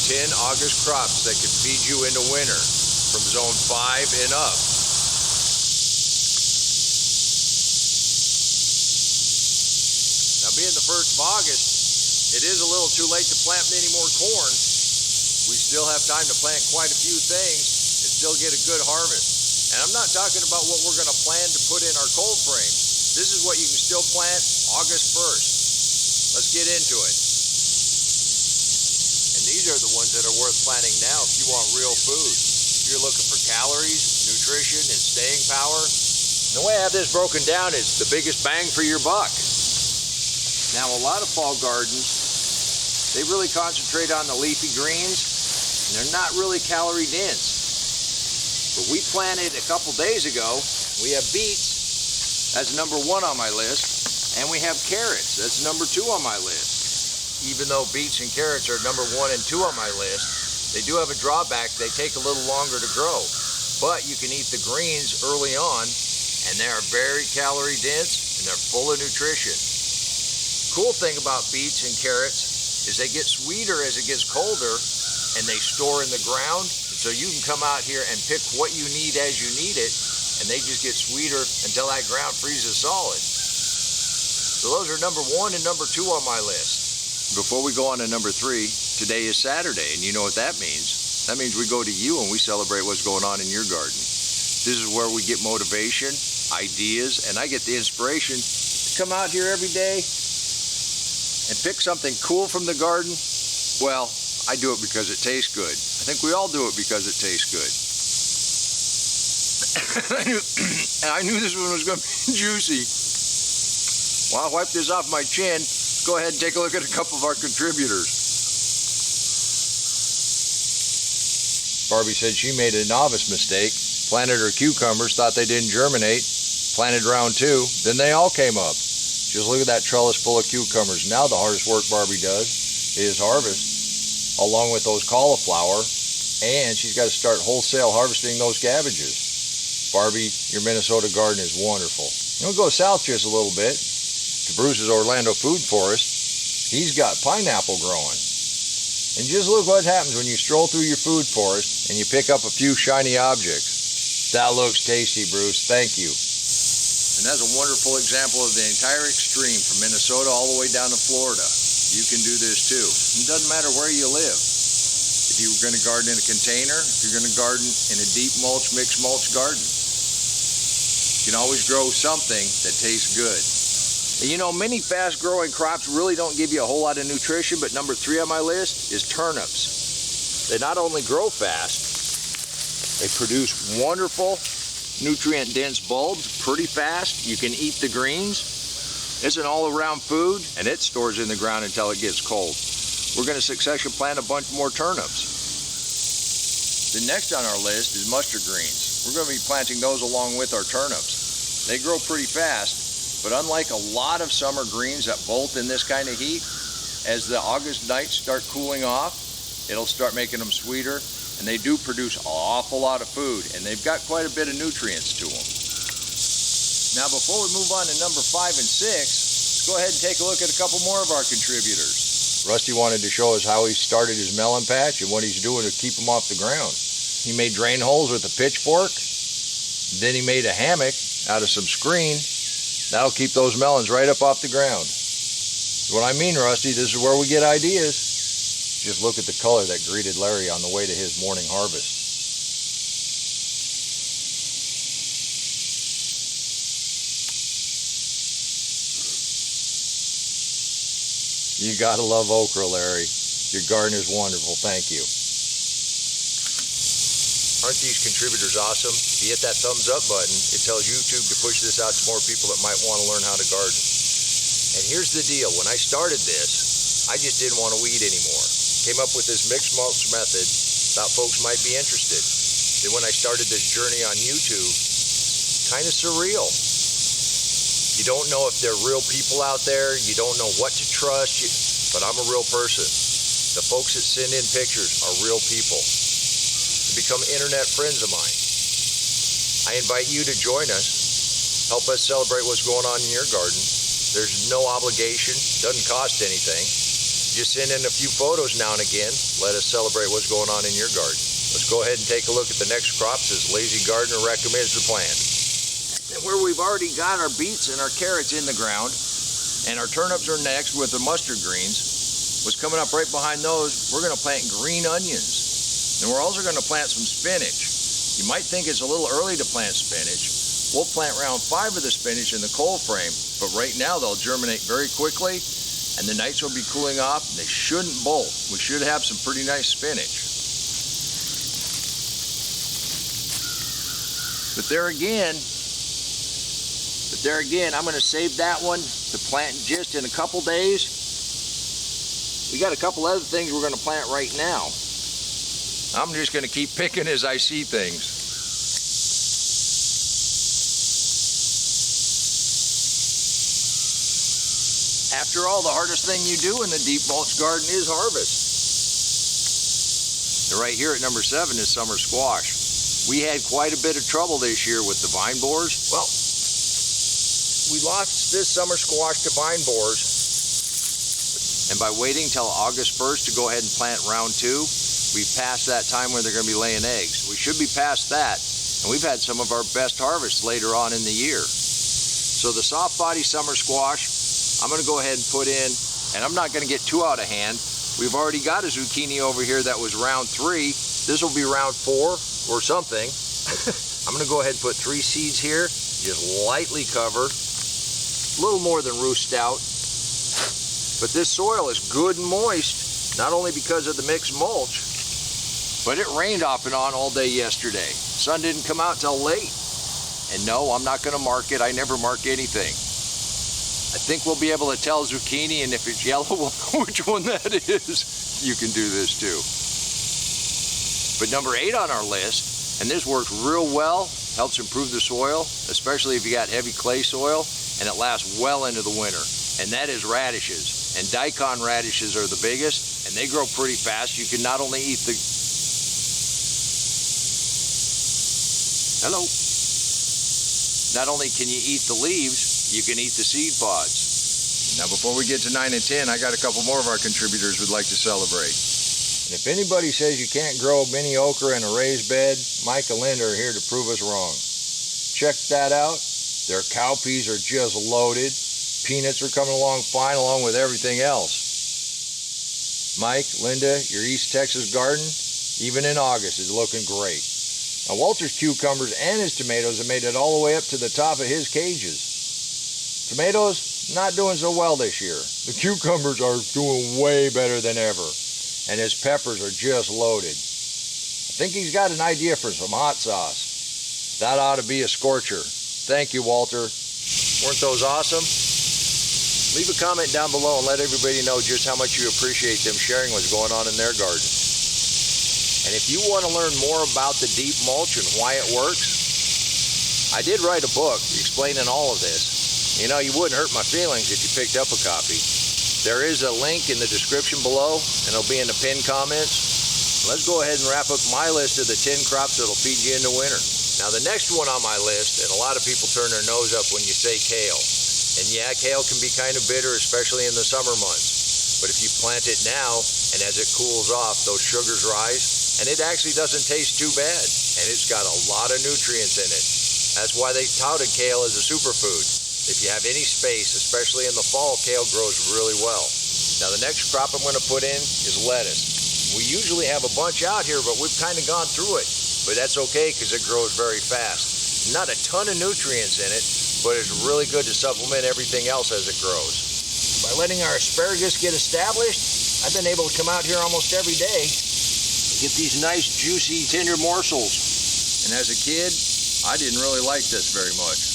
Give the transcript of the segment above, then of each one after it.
10 August crops that can feed you into winter from zone 5 and up. Now, being the 1st of August, it is a little too late to plant any more corn. We still have time to plant quite a few things and still get a good harvest. And I'm not talking about what we're going to plan to put in our cold frame. This is what you can still plant August 1st. Let's get into it. And these are the ones that are worth planting now if you want real food. If you're looking for calories, nutrition, and staying power. And the way I have this broken down is the biggest bang for your buck. Now, a lot of fall gardens, they really concentrate on the leafy greens, and they're not really calorie dense. But we planted a couple days ago, we have beets, that's number 1 on my list, and we have carrots, that's number 2 on my list. Even though beets and carrots are number 1 and 2 on my list, they do have a drawback, they take a little longer to grow. But you can eat the greens early on, and they are very calorie dense, and they're full of nutrition. Cool thing about beets and carrots is they get sweeter as it gets colder, and they store in the ground, so you can come out here and pick what you need as you need it, and they just get sweeter until that ground freezes solid. So those are number 1 and number 2 on my list. Before we go on to number 3, today is Saturday, and you know what that means. That means we go to you and we celebrate what's going on in your garden. This is where we get motivation, ideas, and I get the inspiration to come out here every day and pick something cool from the garden. Well, I do it because it tastes good. I think we all do it because it tastes good. And I knew this one was going to be juicy. While I wipe this off my chin, go ahead and take a look at a couple of our contributors. Barbie said she made a novice mistake, planted her cucumbers, thought they didn't germinate, planted round 2, then they all came up. Just look at that trellis full of cucumbers. Now the hardest work Barbie does is harvest, along with those cauliflower, and she's got to start wholesale harvesting those cabbages. Barbie, your Minnesota garden is wonderful. And we'll go south just a little bit to Bruce's Orlando Food Forest. He's got pineapple growing. And just look what happens when you stroll through your food forest and you pick up a few shiny objects. That looks tasty, Bruce. Thank you. And that's a wonderful example of the entire extreme from Minnesota all the way down to Florida. You can do this too. It doesn't matter where you live. If you're going to garden in a container, if you're going to garden in a deep mulch, mixed mulch garden, you can always grow something that tastes good. And you know, many fast-growing crops really don't give you a whole lot of nutrition, but number 3 on my list is turnips. They not only grow fast, they produce wonderful nutrient-dense bulbs pretty fast. You can eat the greens. It's an all-around food, and it stores in the ground until it gets cold. We're going to succession plant a bunch more turnips. The next on our list is mustard greens. We're going to be planting those along with our turnips. They grow pretty fast, but unlike a lot of summer greens that bolt in this kind of heat, as the August nights start cooling off, it'll start making them sweeter, and they do produce an awful lot of food, and they've got quite a bit of nutrients to them. Now, before we move on to number 5 and 6, let's go ahead and take a look at a couple more of our contributors. Rusty wanted to show us how he started his melon patch and what he's doing to keep them off the ground. He made drain holes with a pitchfork, then he made a hammock out of some screen. That'll keep those melons right up off the ground. That's what I mean, Rusty, this is where we get ideas. Just look at the color that greeted Larry on the way to his morning harvest. You gotta love okra, Larry. Your garden is wonderful, thank you. Aren't these contributors awesome? If you hit that thumbs up button, it tells YouTube to push this out to more people that might want to learn how to garden. And here's the deal, when I started this, I just didn't want to weed anymore. Came up with this mixed mulch method, thought folks might be interested. Then when I started this journey on YouTube, kind of surreal. You don't know if they're real people out there, you don't know what to trust, but I'm a real person. The folks that send in pictures are real people. They become internet friends of mine. I invite you to join us, help us celebrate what's going on in your garden. There's no obligation, doesn't cost anything. Just send in a few photos now and again. Let us celebrate what's going on in your garden. Let's go ahead and take a look at the next crops as Lazy Gardener recommends to plant. And where we've already got our beets and our carrots in the ground, and our turnips are next with the mustard greens, what's coming up right behind those, we're going to plant green onions. And we're also going to plant some spinach. You might think it's a little early to plant spinach. We'll plant round 5 of the spinach in the cold frame, but right now they'll germinate very quickly, and the nights will be cooling off, and they shouldn't bolt. We should have some pretty nice spinach. But there again, I'm going to save that one to plant just in a couple days. We got a couple other things we're going to plant right now. I'm just going to keep picking as I see things. After all, the hardest thing you do in the deep mulch garden is harvest. And right here at number 7 is summer squash. We had quite a bit of trouble this year with the vine borers. Well, we lost this summer squash to vine borers. And by waiting till August 1st to go ahead and plant round 2, we've passed that time where they're going to be laying eggs. We should be past that, and we've had some of our best harvests later on in the year. So the soft body summer squash, I'm going to go ahead and put in, and I'm not going to get too out of hand. We've already got a zucchini over here that was round 3. This will be round 4 or something. I'm going to go ahead and put 3 seeds here, just lightly covered, a little more than roost out. But this soil is good and moist, not only because of the mixed mulch, but it rained off and on all day yesterday. Sun didn't come out till late. And no, I'm not going to mark it. I never mark anything. I think we'll be able to tell zucchini, and if it's yellow, which one that is. You can do this too. But number 8 on our list, and this works real well, helps improve the soil, especially if you got heavy clay soil, and it lasts well into the winter. And that is radishes. And daikon radishes are the biggest, and they grow pretty fast. You can not only eat the... Hello. Not only can you eat the leaves, you can eat the seed pods. Now before we get to 9 and 10, I got a couple more of our contributors we'd like to celebrate. And if anybody says you can't grow mini okra in a raised bed, Mike and Linda are here to prove us wrong. Check that out. Their cowpeas are just loaded. Peanuts are coming along fine along with everything else. Mike, Linda, your East Texas garden, even in August, is looking great. Now Walter's cucumbers and his tomatoes have made it all the way up to the top of his cages. Tomatoes, not doing so well this year. The cucumbers are doing way better than ever. And his peppers are just loaded. I think he's got an idea for some hot sauce. That ought to be a scorcher. Thank you, Walter. Weren't those awesome? Leave a comment down below and let everybody know just how much you appreciate them sharing what's going on in their garden. And if you want to learn more about the deep mulch and why it works, I did write a book explaining all of this. You know, you wouldn't hurt my feelings if you picked up a copy. There is a link in the description below, and it'll be in the pinned comments. Let's go ahead and wrap up my list of the 10 crops that'll feed you in the winter. Now the next one on my list, and a lot of people turn their nose up when you say kale. And yeah, kale can be kind of bitter, especially in the summer months. But if you plant it now, and as it cools off, those sugars rise, and it actually doesn't taste too bad. And it's got a lot of nutrients in it. That's why they touted kale as a superfood. If you have any space, especially in the fall, kale grows really well. Now the next crop I'm going to put in is lettuce. We usually have a bunch out here, but we've kind of gone through it. But that's okay because it grows very fast. Not a ton of nutrients in it, but it's really good to supplement everything else as it grows. By letting our asparagus get established, I've been able to come out here almost every day and get these nice, juicy, tender morsels. And as a kid, I didn't really like this very much.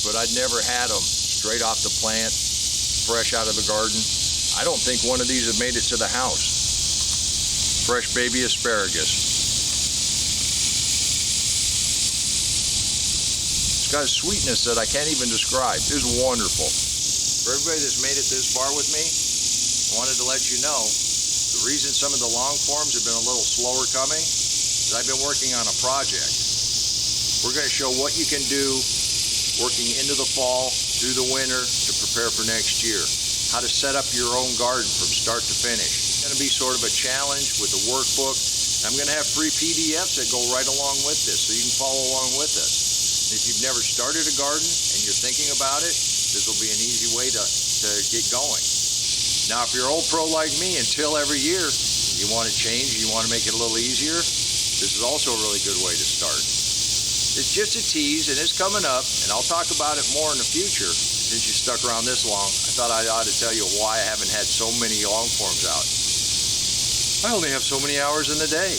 But I'd never had them straight off the plant, fresh out of the garden. I don't think one of these have made it to the house. Fresh baby asparagus. It's got a sweetness that I can't even describe. It's wonderful. For everybody that's made it this far with me, I wanted to let you know the reason some of the long forms have been a little slower coming is I've been working on a project. We're going to show what you can do working into the fall, through the winter, to prepare for next year. how to set up your own garden from start to finish. It's going to be sort of a challenge with a workbook. I'm going to have free PDFs that go right along with this, so you can follow along with us. If you've never started a garden and you're thinking about it, this will be an easy way to get going. Now, if you're an old pro like me and till every year, you want to change, you want to make it a little easier, this is also a really good way to start. It's just a tease, and it's coming up, and I'll talk about it more in the future. Since you stuck around this long, I thought I ought to tell you why I haven't had so many long forms out. I only have so many hours in the day.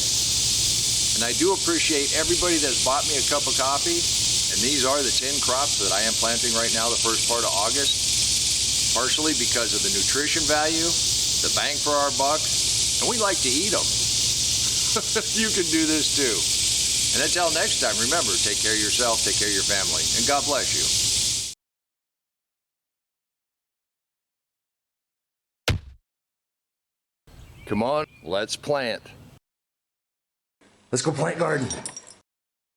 And I do appreciate everybody that's bought me a cup of coffee, and these are the 10 crops that I am planting right now the first part of August, partially because of the nutrition value, the bang for our buck, and we like to eat them. You can do this too. And until next time, remember, take care of yourself, take care of your family, and God bless you. Come on, let's plant. Let's go plant garden.